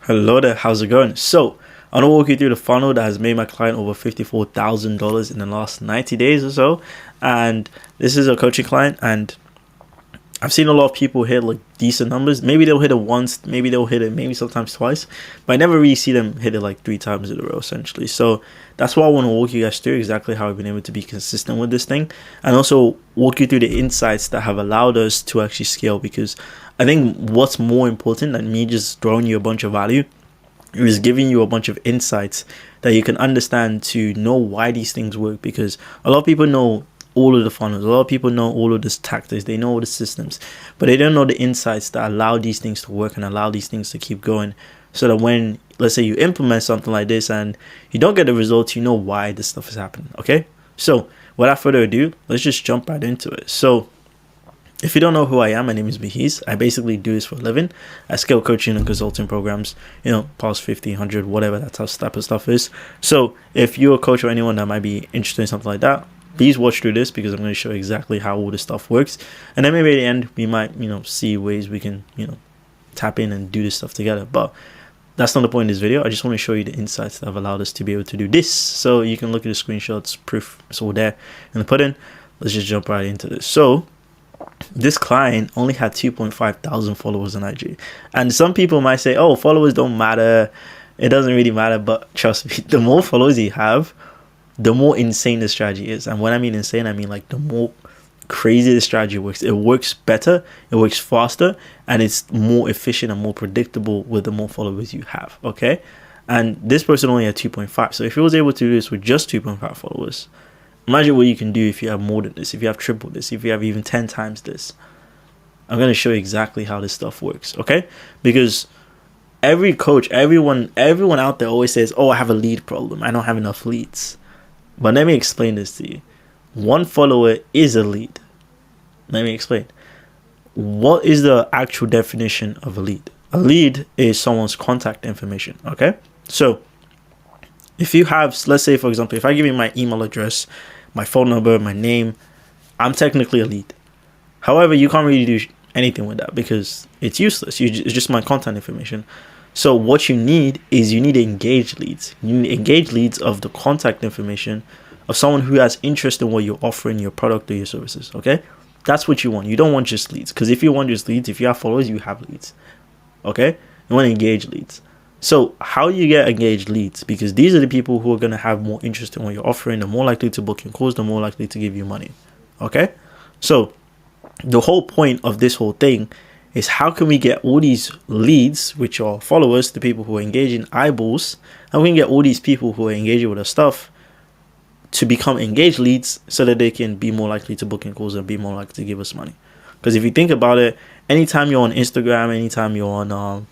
Hello there, how's it going? So, I want to walk you through the funnel that has made my client over $54,000 in the last 90 days or so. And this is a coaching client, and I've seen a lot of people hit like decent numbers. Maybe they'll hit it once, maybe they'll hit it maybe sometimes twice, but I never really see them hit it like 3 times in a row essentially. So that's why I want to walk you guys through exactly how I've been able to be consistent with this thing, and also walk you through the insights that have allowed us to actually scale. Because I think what's more important than me just throwing you a bunch of value is giving you a bunch of insights that you can understand to know why these things work. Because a lot of people know all of the funnels, a lot of people know all of these tactics, they know all the systems, but they don't know the insights that allow these things to work and allow these things to keep going, so that when, let's say, you implement something like this and you don't get the results, you know why this stuff is happening. Okay, so without further ado, let's just jump right into it. So if you don't know who I am, my name is Bahis. I basically do this for a living. I scale coaching and consulting programs, past 50, 100, whatever that type of stuff is. So if you're a coach or anyone that might be interested in something like that, please watch through this, because I'm going to show you exactly how all this stuff works. And then maybe at the end, we might, see ways we can, tap in and do this stuff together. But that's not the point of this video. I just want to show you the insights that have allowed us to be able to do this. So you can look at the screenshots, proof, it's all there in the pudding. Let's just jump right into this. So this client only had 2.5 thousand followers on IG. And some people might say, oh, followers don't matter, it doesn't really matter. But trust me, the more followers you have, the more insane the strategy is. And when I mean insane, I mean like the more crazy the strategy works. It works better, it works faster, and it's more efficient and more predictable with the more followers you have. Okay, and this person only had 2.5. So if he was able to do this with just 2.5 followers, imagine what you can do if you have more than this, if you have triple this, if you have even 10 times this. I'm going to show you exactly how this stuff works. Okay, because every coach, everyone out there always says, oh, I have a lead problem, I don't have enough leads. But let me explain this to you. One follower is a lead. Let me explain. What is the actual definition of a lead? A lead is someone's contact information. Okay, so if you have, let's say for example, if I give you my email address, my phone number, my name, I'm technically a lead. However, you can't really do anything with that because it's useless. It's just my contact information. So what you need is engaged leads. You need engaged leads of the contact information of someone who has interest in what you're offering, your product or your services. Okay, that's what you want. You don't want just leads, because if you want just leads, if you have followers, you have leads. Okay, you want engaged leads. So how you get engaged leads? Because these are the people who are going to have more interest in what you're offering. They're more likely to book your calls. They're more likely to give you money. Okay, so the whole point of this whole thing is, how can we get all these leads, which are followers, the people who are engaging, eyeballs, and we can get all these people who are engaging with our stuff to become engaged leads, so that they can be more likely to book in calls and be more likely to give us money. Because if you think about it, anytime you're on Instagram, anytime you're on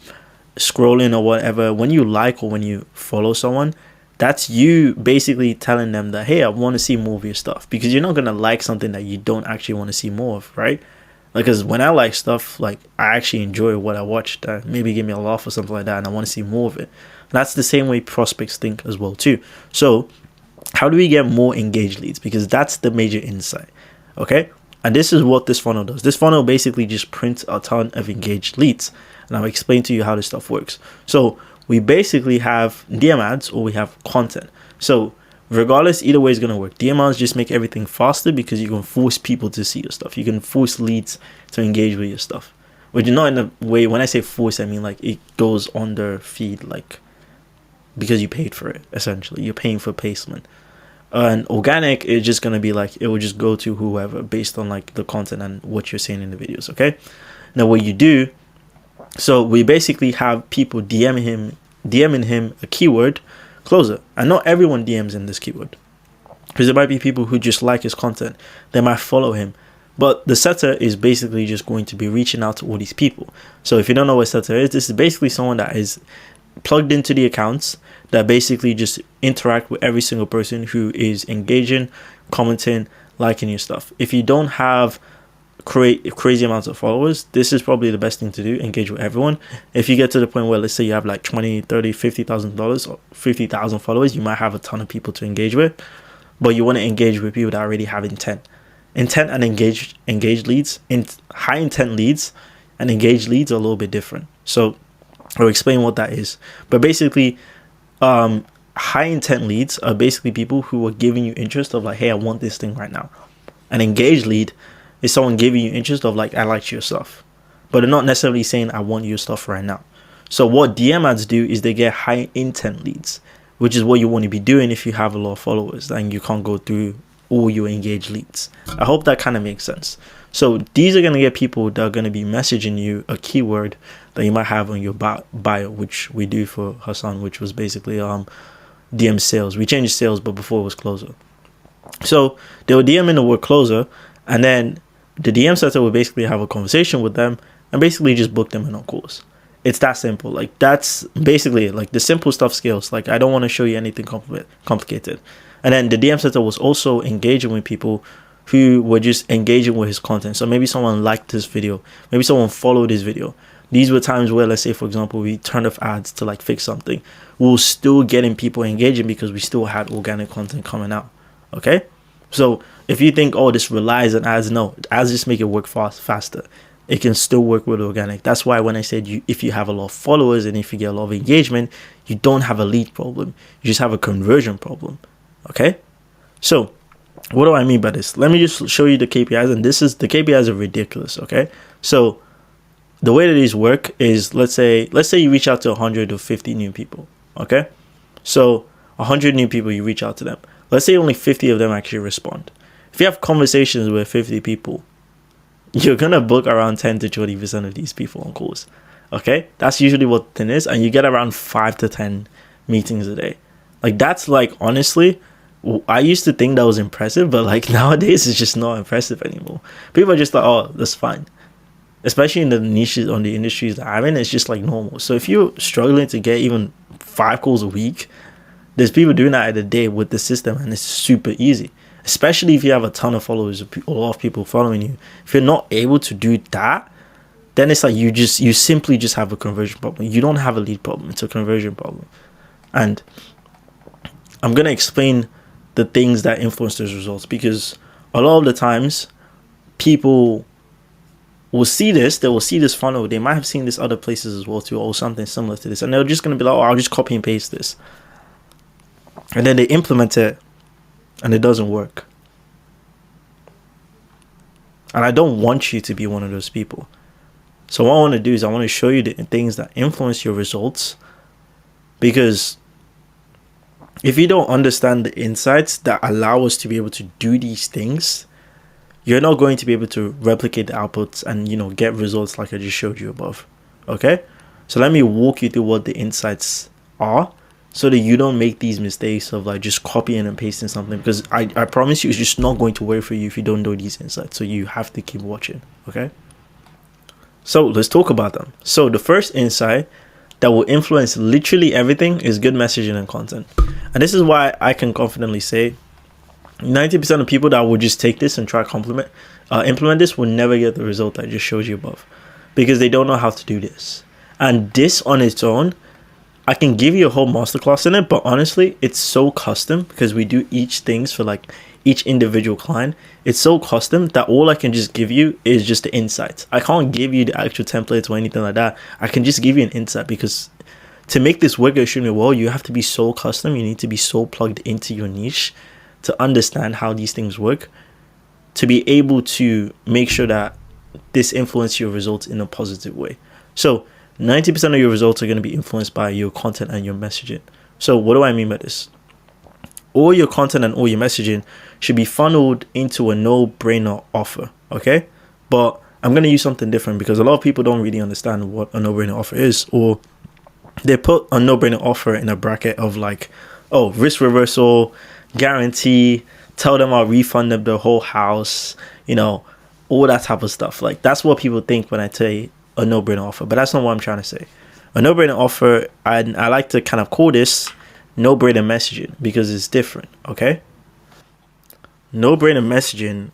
scrolling or whatever, when you like or when you follow someone, that's you basically telling them that, hey, I want to see more of your stuff. Because you're not going to like something that you don't actually want to see more of, right? Because when I like stuff, like I actually enjoy what I watched, maybe give me a laugh or something like that, and I want to see more of it. That's the same way prospects think as well too. So how do we get more engaged leads? Because that's the major insight. Okay, and this is what this funnel does. This funnel basically just prints a ton of engaged leads, and I'll explain to you how this stuff works. So we basically have DM ads or we have content. So regardless, either way is going to work. DM ads just make everything faster, because you can force people to see your stuff. You can force leads to engage with your stuff, which is not in a way, when I say force, I mean like it goes on their feed, like because you paid for it. Essentially, you're paying for placement. And organic is just going to be like, it will just go to whoever based on like the content and what you're saying in the videos. Okay, now what you do, so we basically have people DMing him a keyword closer. And not everyone DMs in this keyword, because there might be people who just like his content, they might follow him. But the setter is basically just going to be reaching out to all these people. So if you don't know what setter is, this is basically someone that is plugged into the accounts that basically just interact with every single person who is engaging, commenting, liking your stuff. If you don't have crazy amounts of followers, this is probably the best thing to do. Engage with everyone. If you get to the point where, let's say you have like 20, 30, $50,000 or 50,000 followers, you might have a ton of people to engage with, but you want to engage with people that already have intent and engaged leads. In high intent leads and engaged leads are a little bit different. So I'll explain what that is. But basically, high intent leads are basically people who are giving you interest of like, hey, I want this thing right now. An engaged lead is someone giving you interest of like, I like your stuff, but they're not necessarily saying I want your stuff right now. So what DM ads do is they get high intent leads, which is what you want to be doing if you have a lot of followers and you can't go through all your engaged leads. I hope that kind of makes sense. So these are going to get people that are going to be messaging you a keyword that you might have on your bio, which we do for Hassan, which was basically DM sales. We changed sales, but before it was closer. So they were DMing the word closer, and then the DM setter will basically have a conversation with them and basically just book them in on calls. It's that simple. Like, that's basically it. Like, the simple stuff scales. Like, I don't want to show you anything complicated. And then the DM setter was also engaging with people who were just engaging with his content. So maybe someone liked this video, maybe someone followed his video. These were times where, let's say, for example, we turned off ads to like fix something. We were still getting people engaging because we still had organic content coming out. Okay? So if you think, oh, this relies on ads, no, ads just make it work faster. It can still work with organic. That's why when I said if you have a lot of followers and if you get a lot of engagement, you don't have a lead problem. You just have a conversion problem. Okay? So what do I mean by this? Let me just show you the KPIs. And the KPIs are ridiculous. Okay? So the way that these work is, let's say you reach out to 100 or 50 new people. Okay? So 100 new people, you reach out to them. Let's say only 50 of them actually respond. If you have conversations with 50 people, you're going to book around 10 to 20% of these people on calls. Okay? That's usually what it is. And you get around 5 to 10 meetings a day. Like, that's like, honestly, I used to think that was impressive, but like nowadays it's just not impressive anymore. People are just like, oh, that's fine. Especially in the niches, on the industries that I'm in, it's just like normal. So if you're struggling to get even 5 calls a week, there's people doing that in a day with the system, and it's super easy. Especially if you have a ton of followers, a lot of people following you. If you're not able to do that, then it's like you simply just have a conversion problem. You don't have a lead problem. It's a conversion problem. And I'm going to explain the things that influence those results, because a lot of the times people will see this, they will see this funnel, they might have seen this other places as well too, or something similar to this, and they're just going to be like, oh, I'll just copy and paste this. And then they implement it and it doesn't work. And I don't want you to be one of those people. So what I want to do is I want to show you the things that influence your results, because if you don't understand the insights that allow us to be able to do these things, you're not going to be able to replicate the outputs and, get results like I just showed you above. Okay? So let me walk you through what the insights are so that you don't make these mistakes of like just copying and pasting something, because I promise you it's just not going to work for you if you don't know these insights. So you have to keep watching. Okay? So let's talk about them. So the first insight that will influence literally everything is good messaging and content. And this is why I can confidently say 90% of people that will just take this and try to implement this will never get the result I just showed you above, because they don't know how to do this. And this on its own, I can give you a whole masterclass in it, but honestly, it's so custom because we do each things for like each individual client. It's so custom that all I can just give you is just the insights. I can't give you the actual templates or anything like that. I can just give you an insight, because to make this work extremely well, you have to be so custom. You need to be so plugged into your niche to understand how these things work, to be able to make sure that this influences your results in a positive way. So 90% of your results are going to be influenced by your content and your messaging. So what do I mean by this? All your content and all your messaging should be funneled into a no-brainer offer, okay? But I'm going to use something different, because a lot of people don't really understand what a no-brainer offer is, or they put a no-brainer offer in a bracket of like, oh, risk reversal, guarantee, tell them I'll refund them the whole house, all that type of stuff. Like, that's what people think when I say a no-brainer offer, but that's not what I'm trying to say. A no-brainer offer, I like to kind of call this no-brainer messaging, because it's different, okay? No-brainer messaging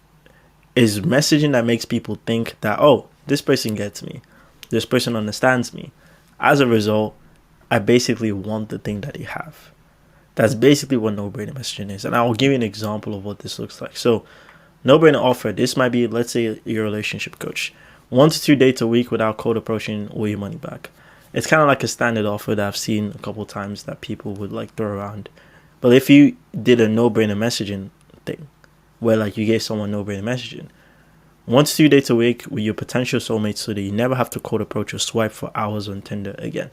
is messaging that makes people think that, oh, this person gets me, this person understands me. As a result, I basically want the thing that they have. That's basically what no-brainer messaging is. And I will give you an example of what this looks like. So no-brainer offer, this might be, let's say you're a relationship coach. 1 to 2 dates a week without cold approaching all your money back. it's kind of like a standard offer that I've seen a couple times that people would like throw around. But if you did a no-brainer messaging thing, where like you gave someone no-brainer messaging, 1 to 2 dates a week with your potential soulmate, so that you never have to cold approach or swipe for hours on Tinder again.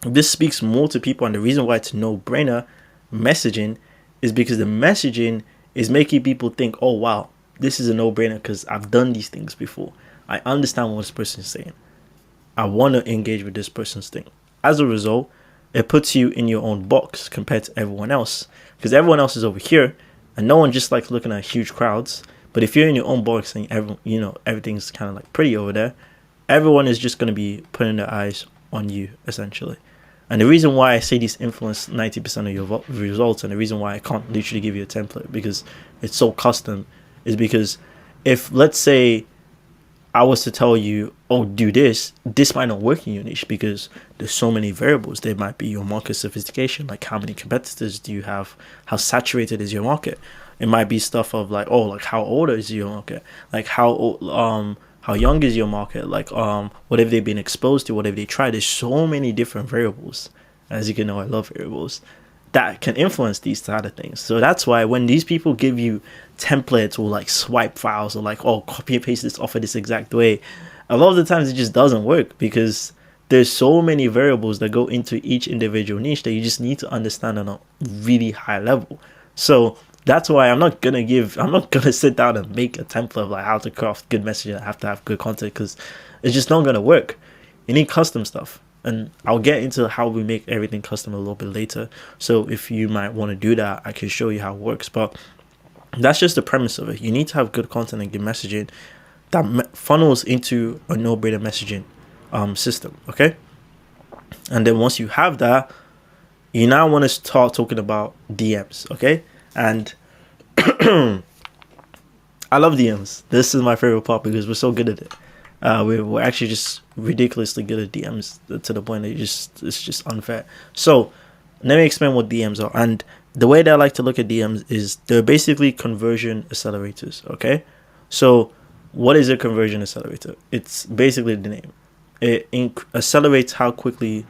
This speaks more to people, and the reason why it's no-brainer messaging is because the messaging is making people think, oh wow, this is a no-brainer because I've done these things before. I understand what this person is saying. I want to engage with this person's thing. As a result, it puts you in your own box compared to everyone else, because everyone else is over here and no one just likes looking at huge crowds. But if you're in your own box and everything's kind of like pretty over there, everyone is just going to be putting their eyes on you essentially. And the reason why I say these influence 90% of your results, and the reason why I can't literally give you a template because it's so custom, is because if, let's say, I was to tell you, oh, do this might not work in your niche because there's so many variables. There might be your market sophistication, like how many competitors do you have? How saturated is your market? It might be stuff of like, oh, like how old is your market? Like how young is your market? Like what have they been exposed to? What have they tried? There's so many different variables. As you can know, I love variables that can influence these side of things. So that's why when these people give you templates or like swipe files or like, oh, copy and paste this offer this exact way, a lot of the times it just doesn't work because there's so many variables that go into each individual niche that you just need to understand on a really high level. So that's why I'm not gonna sit down and make a template of like how to craft good messaging. I have to have good content because it's just not gonna work. You need custom stuff. And I'll get into how we make everything custom a little bit later. So if you might want to do that, I can show you how it works. But that's just the premise of it. You need to have good content and good messaging that funnels into a no-brainer messaging system, okay? And then once you have that, you now want to start talking about DMs, okay? And I love DMs. This is my favorite part because we're so good at it. We're actually just ridiculously good at DMs to the point that it's just unfair. So let me explain what DMs are. And the way that I like to look at DMs is they're basically conversion accelerators, okay? So what is a conversion accelerator? It's basically the name. It accelerates how quickly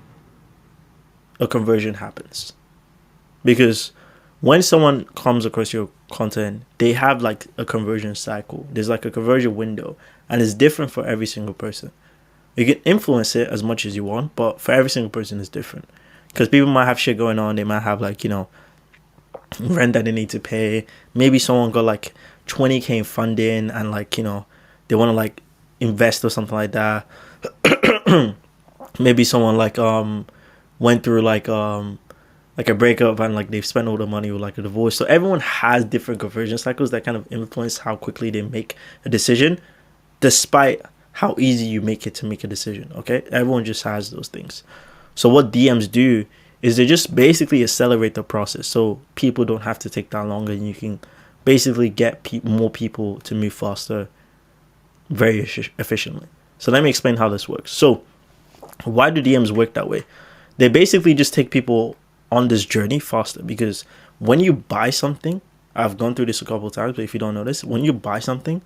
a conversion happens. Because when someone comes across your content, they have like a conversion cycle. There's like a conversion window, and it's different for every single person. You can influence it as much as you want, but for every single person it's different. Because people might have shit going on. They might have like, rent that they need to pay. Maybe someone got like 20K in funding and like, they want to like invest or something like that. Maybe someone like went through like a breakup and like they've spent all the money with like a divorce. So everyone has different conversion cycles that kind of influence how quickly they make a decision, despite how easy you make it to make a decision. Okay, everyone just has those things. So what DMs do is they just basically accelerate the process, so people don't have to take that longer, and you can basically get more people to move faster, very efficiently. So let me explain how this works. So why do DMs work that way? They basically just take people on this journey faster, because when you buy something, I've gone through this a couple of times, but if you don't know this, when you buy something,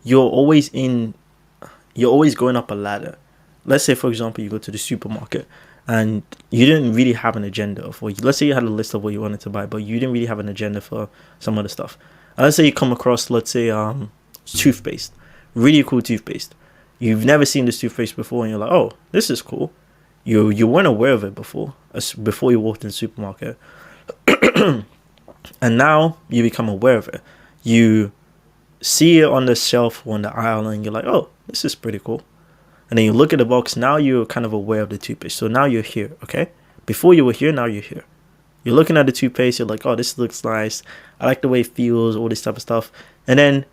you're always going up a ladder. Let's say, for example, you go to the supermarket and you didn't really have an agenda for, let's say you had a list of what you wanted to buy, but you didn't really have an agenda for some other stuff. And let's say you come across, let's say, toothpaste, really cool toothpaste. You've never seen this toothpaste before, and you're like, oh, this is cool. You weren't aware of it before you walked in the supermarket. And now you become aware of it. You see it on the shelf or on the aisle, and you're like, oh, this is pretty cool. And then you look at the box. Now you're kind of aware of the toothpaste. So now you're here, okay? Before you were here, now you're here. You're looking at the toothpaste. You're like, oh, this looks nice. I like the way it feels, all this type of stuff. And then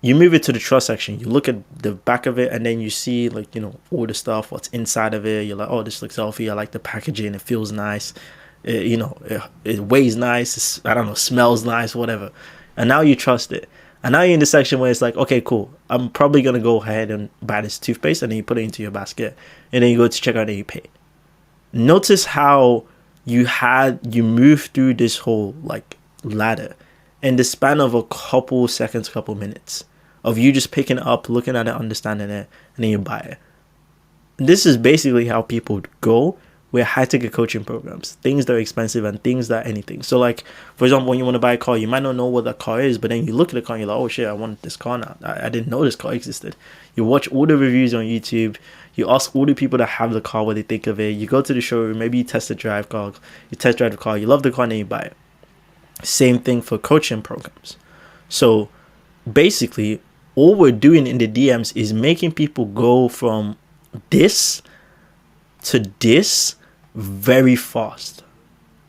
you move it to the trust section. You look at the back of it, and then you see, like, all the stuff, what's inside of it. You're like, oh, this looks healthy. I like the packaging. It feels nice. It weighs nice. Smells nice, whatever. And now you trust it. And now you're in the section where it's like, okay, cool, I'm probably going to go ahead and buy this toothpaste. And then you put it into your basket. And then you go to checkout and you pay. Notice how you moved through this whole, like, ladder in the span of a couple seconds, couple minutes of you just picking it up, looking at it, understanding it, and then you buy it. this is basically how people go with high-ticket coaching programs, things that are expensive and things that anything. So like, for example, when you want to buy a car, you might not know what that car is, but then you look at the car and you're like, oh shit, I want this car now. I didn't know this car existed. You watch all the reviews on YouTube. You ask all the people that have the car what they think of it. You go to the showroom, maybe you test drive the car, you love the car, and then you buy it. Same thing for coaching programs. So basically, all we're doing in the DMs is making people go from this to this very fast.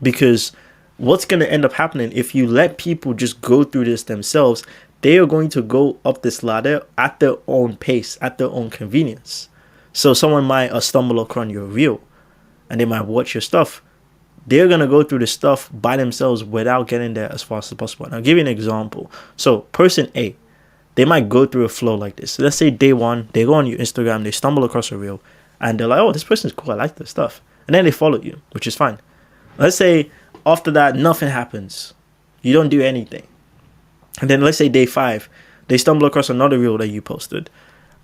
Because what's going to end up happening if you let people just go through this themselves, they are going to go up this ladder at their own pace, at their own convenience. So someone might stumble across your reel and they might watch your stuff. They're going to go through the stuff by themselves without getting there as fast as possible. And I'll give you an example. So person A, they might go through a flow like this. So let's say day one, they go on your Instagram, they stumble across a reel, and they're like, oh, this person's cool, I like this stuff. And then they follow you, which is fine. Let's say after that, nothing happens. You don't do anything. And then let's say day 5, they stumble across another reel that you posted.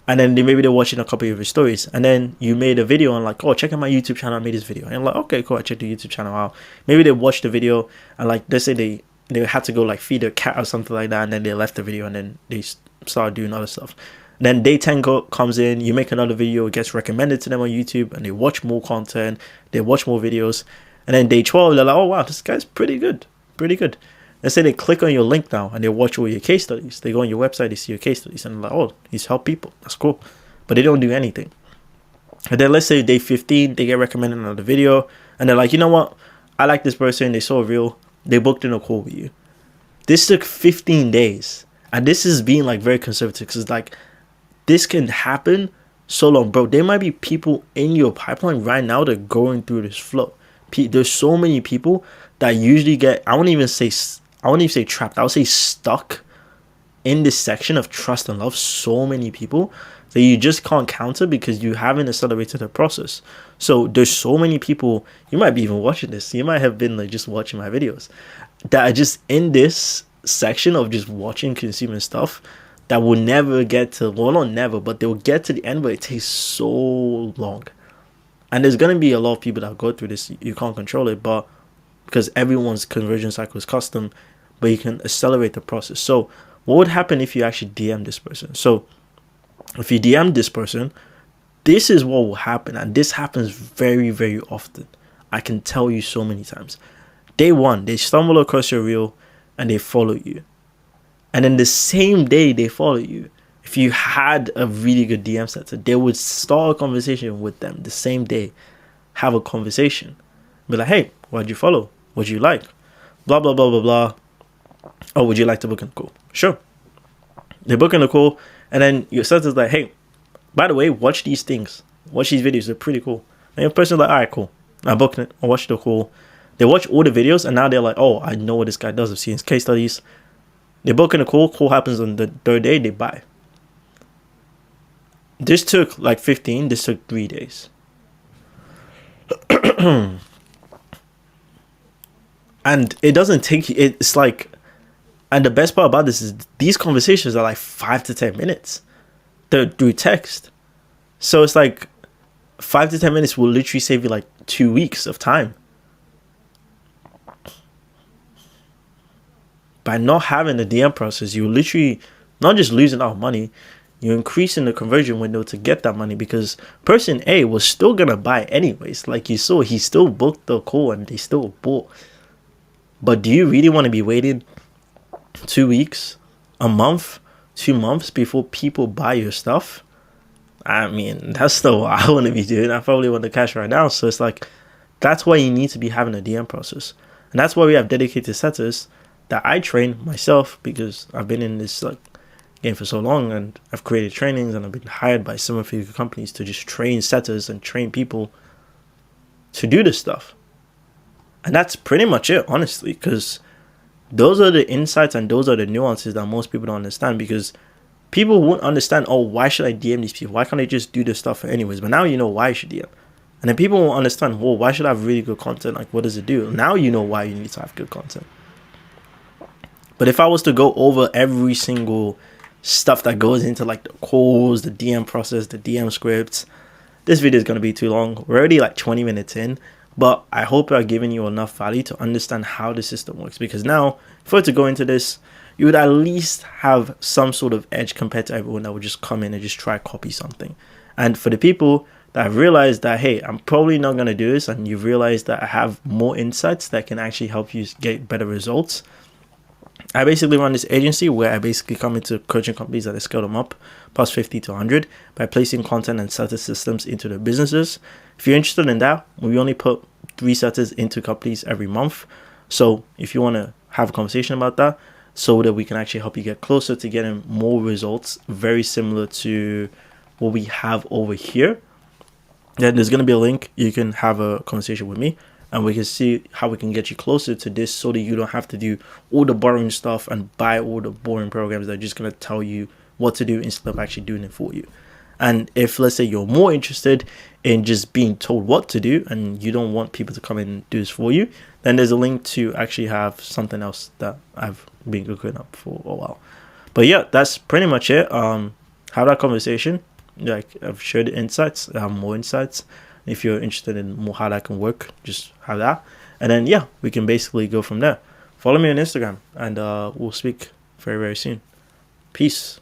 And then maybe they're watching a couple of your stories. And then you made a video and like, oh, check out my YouTube channel, I made this video. And I'm like, okay, cool, I checked the YouTube channel out. Maybe they watched the video and like, let's say they had to go like feed their cat or something like that. And then they left the video and then they started doing other stuff. Then day 10 comes in, you make another video, it gets recommended to them on YouTube, and they watch more content, they watch more videos. And then day 12, they're like, oh wow, this guy's pretty good. Let's say they click on your link now and they watch all your case studies. They go on your website, they see your case studies, and they're like, oh, he's helped people. That's cool. But they don't do anything. And then let's say day 15, they get recommended another video, and they're like, you know what? I like this person, they saw a reel, they booked in a call with you. This took 15 days. And this is being like very conservative because like, this can happen so long, bro. There might be people in your pipeline right now that are going through this flow. There's so many people that usually get, I won't even say trapped. I would say stuck in this section of trust and love. So many people that you just can't counter because you haven't accelerated the process. So there's so many people, you might be even watching this. You might have been like just watching my videos that are just in this section of just watching, consuming stuff that will never get to, well, not never, but they'll get to the end, but it takes so long. And there's going to be a lot of people that go through this. You can't control it, but because everyone's conversion cycle is custom, but you can accelerate the process. So what would happen if you actually DM this person? So if you DM this person, this is what will happen. And this happens very, very often. I can tell you so many times. Day 1, they stumble across your reel and they follow you. And then the same day they follow you, if you had a really good DM setter, they would start a conversation with them the same day. Have a conversation. Be like, hey, why'd you follow? What'd you like? Blah, blah, blah, blah, blah. Oh, would you like to book in a call? Sure. They book in a call, and then your setter's like, hey, by the way, watch these things. Watch these videos. They're pretty cool. And your person's like, all right, cool. I booked it. I watched the call. They watch all the videos, and now they're like, oh, I know what this guy does. I've seen his case studies. They book in a call. Call happens on the 3rd day. They buy. This took like 15. This took 3 days. And it doesn't take, it's like, and the best part about this is these conversations are like 5 to 10 minutes. They're through text. So it's like 5 to 10 minutes will literally save you like 2 weeks of time. By not having the DM process, you're literally not just losing out money, you're increasing the conversion window to get that money, because person A was still going to buy anyways. Like you saw, he still booked the call and they still bought. But do you really want to be waiting 2 weeks, a month, 2 months before people buy your stuff? I mean, that's still what I want to be doing. I probably want the cash right now. So it's like, that's why you need to be having a DM process. And that's why we have dedicated setters that I train myself, because I've been in this like game for so long, and I've created trainings and I've been hired by some of the companies to just train setters and train people to do this stuff. And that's pretty much it, honestly, because those are the insights and those are the nuances that most people don't understand, because people won't understand, oh, why should I DM these people? Why can't I just do this stuff anyways? But now you know why you should DM. And then people won't understand, well, why should I have really good content? Like, what does it do? Now you know why you need to have good content. But if I was to go over every single stuff that goes into like the calls, the DM process, the DM scripts, this video is going to be too long. We're already like 20 minutes in, but I hope I've given you enough value to understand how the system works, because now if I were to go into this, you would at least have some sort of edge compared to everyone that would just come in and just try copy something. And for the people that have realized that, hey, I'm probably not going to do this, and you've realized that I have more insights that can actually help you get better results, I basically run this agency where I basically come into coaching companies that I scale them up plus 50 to 100 by placing content and setter systems into their businesses. If you're interested in that, we only put 3 setters into companies every month. So if you want to have a conversation about that, so that we can actually help you get closer to getting more results very similar to what we have over here, then there's going to be a link. You can have a conversation with me and we can see how we can get you closer to this, so that you don't have to do all the boring stuff and buy all the boring programs that are just going to tell you what to do instead of actually doing it for you. And if, let's say, you're more interested in just being told what to do and you don't want people to come in and do this for you, then there's a link to actually have something else that I've been cooking up for a while. But yeah, that's pretty much it. Have that conversation. Like, I've shared the insights. I have more insights. If you're interested in more how that can work, just have that. And then, yeah, we can basically go from there. Follow me on Instagram, and we'll speak very, very soon. Peace.